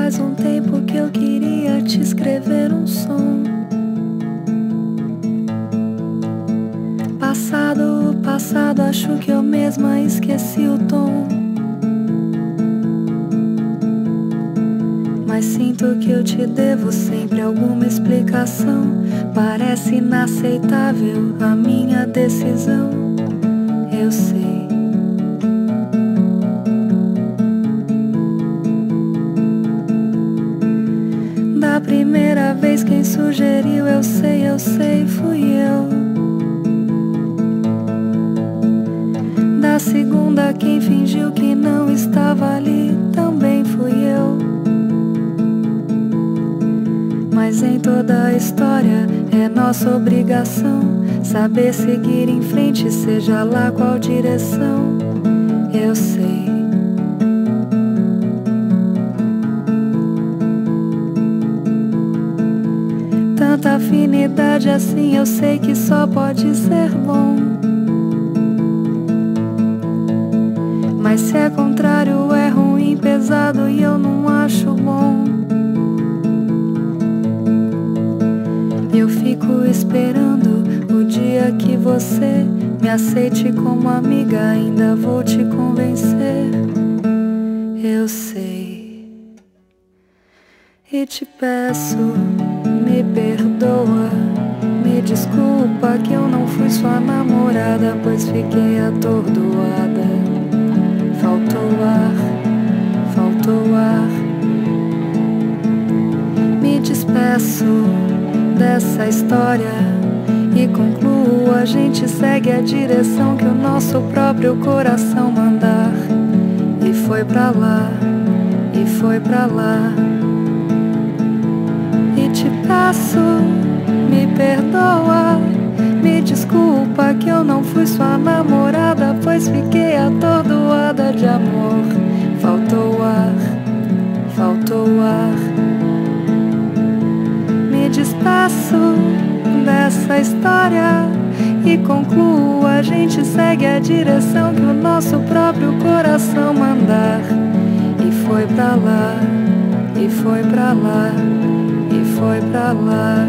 faz um tempo que eu queria te escrever um som. Passado, acho que eu mesma esqueci o tom. Mas sinto que eu te devo sempre alguma explicação. Parece inaceitável a minha decisão. Eu sei. Da primeira vez quem sugeriu, eu sei, fui eu. Da segunda quem fingiu que não estava ali, também fui eu. Mas em toda a história é nossa obrigação saber seguir em frente, seja lá qual direção. Eu sei. Tanta afinidade assim, eu sei que só pode ser bom. Mas se é contrário é ruim, pesado e eu não acho bom. Eu fico esperando o dia que você me aceite como amiga. Ainda vou te convencer, eu sei. E te peço, me perdoa, me desculpa que eu não fui sua namorada, pois fiquei atordoada. Faltou ar. Me despeço dessa história e concluo, a gente segue a direção que o nosso próprio coração mandar. E foi pra lá, e foi pra lá. E te peço, me perdoa, me desculpa que eu não fui sua namorada, pois fiquei atordoada de amor. Faltou ar. Me despeço dessa história e concluo, a gente segue a direção que o nosso próprio coração mandar. E foi pra lá, e foi pra lá, e foi pra lá.